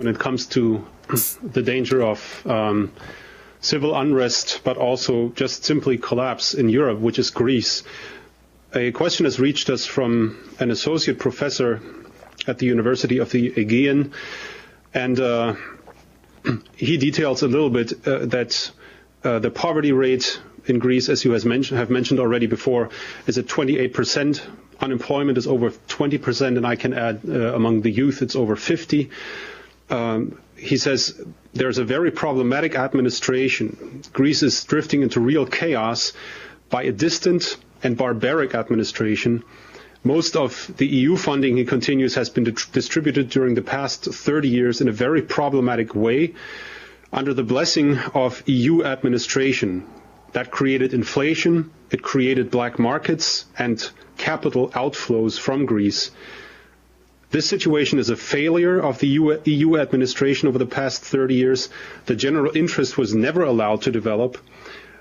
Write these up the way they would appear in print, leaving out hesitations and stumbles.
when it comes to the danger of civil unrest, but also just simply collapse in Europe, which is Greece. A question has reached us from an associate professor at the University of the Aegean, and he details a little bit that the poverty rate in Greece, as you have mentioned already before, is at 28%. Unemployment is over 20%, and I can add among the youth it's over 50%. He says there's a very problematic administration. Greece is drifting into real chaos by a distant and barbaric administration. Most of the EU funding, he continues, has been distributed during the past 30 years in a very problematic way under the blessing of EU administration. That created inflation, it created black markets and capital outflows from Greece. This situation is a failure of the EU administration over the past 30 years. The general interest was never allowed to develop.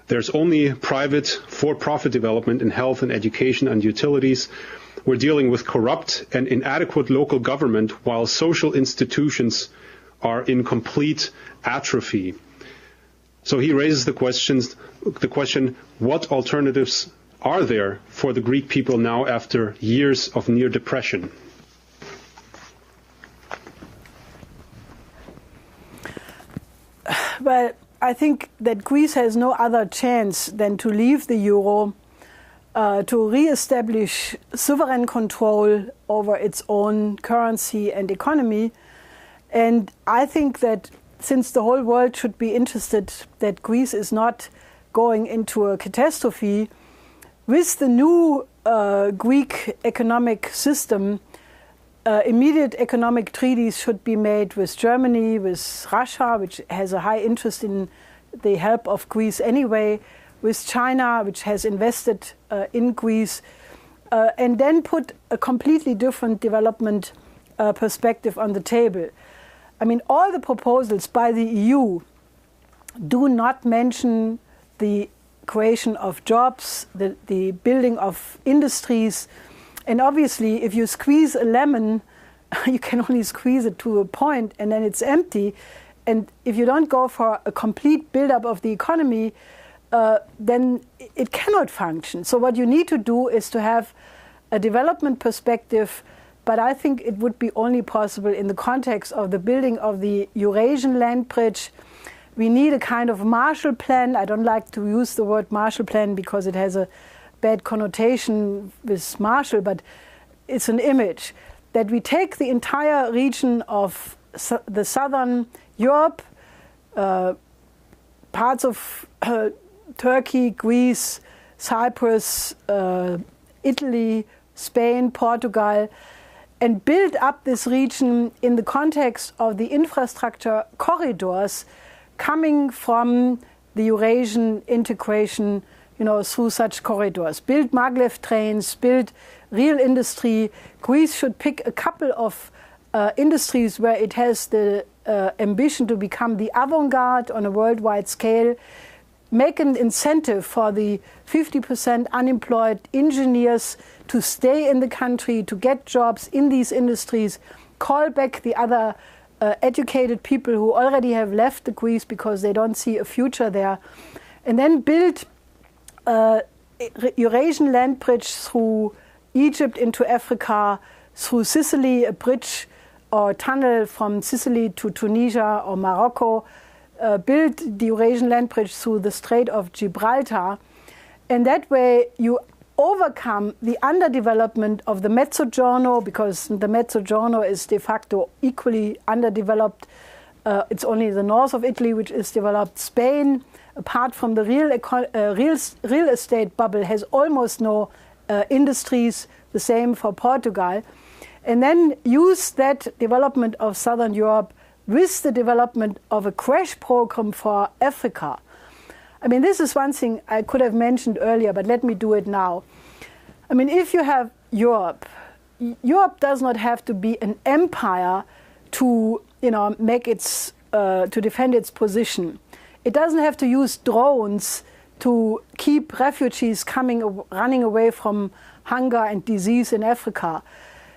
There's only private for-profit development in health and education and utilities. We're dealing with corrupt and inadequate local government while social institutions are in complete atrophy. So he raises the question, what alternatives are there for the Greek people now after years of near depression? Well, I think that Greece has no other chance than to leave the euro, to re-establish sovereign control over its own currency and economy. And I think that since the whole world should be interested that Greece is not going into a catastrophe, with the new Greek economic system, immediate economic treaties should be made with Germany, with Russia, which has a high interest in the help of Greece anyway, with China, which has invested in Greece, and then put a completely different development perspective on the table. I mean, all the proposals by the EU do not mention the creation of jobs, the building of industries. And obviously, if you squeeze a lemon, you can only squeeze it to a point and then it's empty. And if you don't go for a complete build-up of the economy, then it cannot function. So what you need to do is to have a development perspective, but I think it would be only possible in the context of the building of the Eurasian land bridge. We need a kind of Marshall Plan. I don't like to use the word Marshall Plan because it has a bad connotation with Marshall, but it's an image that we take the entire region of the southern Europe, parts of Turkey, Greece, Cyprus, Italy, Spain, Portugal, and build up this region in the context of the infrastructure corridors coming from the Eurasian integration, through such corridors. Build maglev trains, build real industry. Greece should pick a couple of industries where it has the ambition to become the avant-garde on a worldwide scale. Make an incentive for the 50% unemployed engineers to stay in the country, to get jobs in these industries. Call back the other educated people who already have left the Greece because they don't see a future there. And then build Eurasian land bridge through Egypt into Africa, through Sicily, a bridge or tunnel from Sicily to Tunisia or Morocco, build the Eurasian land bridge through the Strait of Gibraltar. And that way you overcome the underdevelopment of the Mezzogiorno, because the Mezzogiorno is de facto equally underdeveloped. It's only the north of Italy which is developed. Spain, apart from the real estate bubble, has almost no industries, the same for Portugal. And then use that development of Southern Europe with the development of a crash program for Africa. I mean, this is one thing I could have mentioned earlier, but let me do it now. I mean, if you have Europe, Europe does not have to be an empire to, make its to defend its position. It doesn't have to use drones to keep refugees running away from hunger and disease in Africa.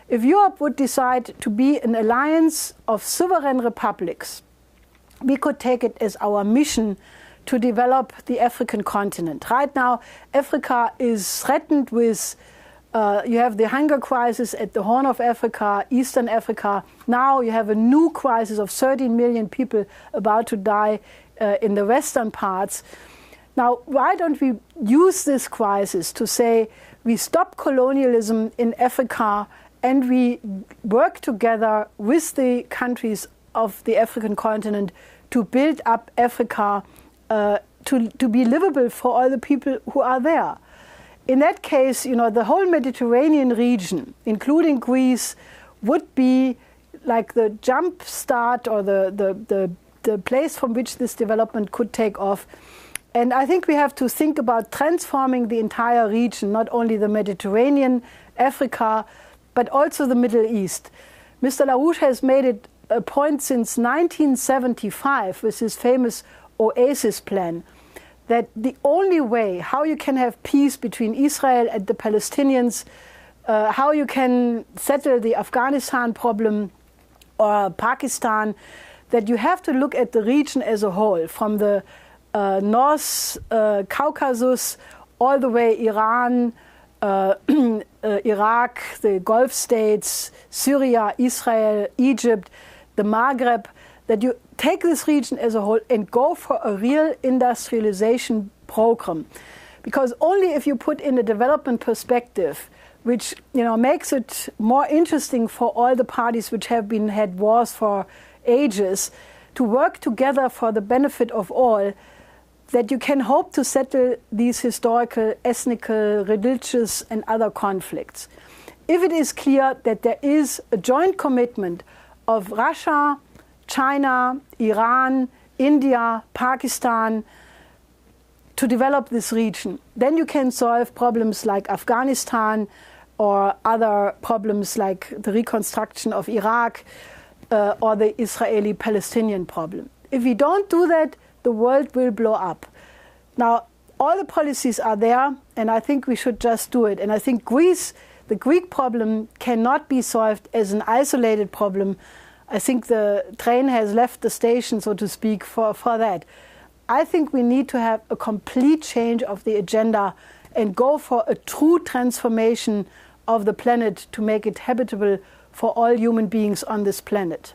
If Europe would decide to be an alliance of sovereign republics, we could take it as our mission to develop the African continent. Right now, Africa is threatened with, you have the hunger crisis at the Horn of Africa, Eastern Africa. Now you have a new crisis of 13 million people about to die in the western parts. Now, why don't we use this crisis to say we stop colonialism in Africa and we work together with the countries of the African continent to build up Africa to be livable for all the people who are there. In that case, the whole Mediterranean region, including Greece, would be like the jump start or the place from which this development could take off. And I think we have to think about transforming the entire region, not only the Mediterranean, Africa, but also the Middle East. Mr. LaRouche has made it a point since 1975 with his famous Oasis plan that the only way how you can have peace between Israel and the Palestinians, how you can settle the Afghanistan problem or Pakistan, that you have to look at the region as a whole, from the North Caucasus all the way Iran, Iraq, the Gulf states, Syria, Israel, Egypt, the Maghreb, that you take this region as a whole and go for a real industrialization program. Because only if you put in a development perspective, which makes it more interesting for all the parties which have had wars for ages, to work together for the benefit of all, that you can hope to settle these historical, ethnic, religious and other conflicts. If it is clear that there is a joint commitment of Russia, China, Iran, India, Pakistan to develop this region, then you can solve problems like Afghanistan or other problems like the reconstruction of Iraq or the Israeli-Palestinian problem. If we don't do that, the world will blow up. Now, all the policies are there, and I think we should just do it. And I think Greece, the Greek problem, cannot be solved as an isolated problem. I think the train has left the station, so to speak, for that. I think we need to have a complete change of the agenda and go for a true transformation of the planet to make it habitable for all human beings on this planet.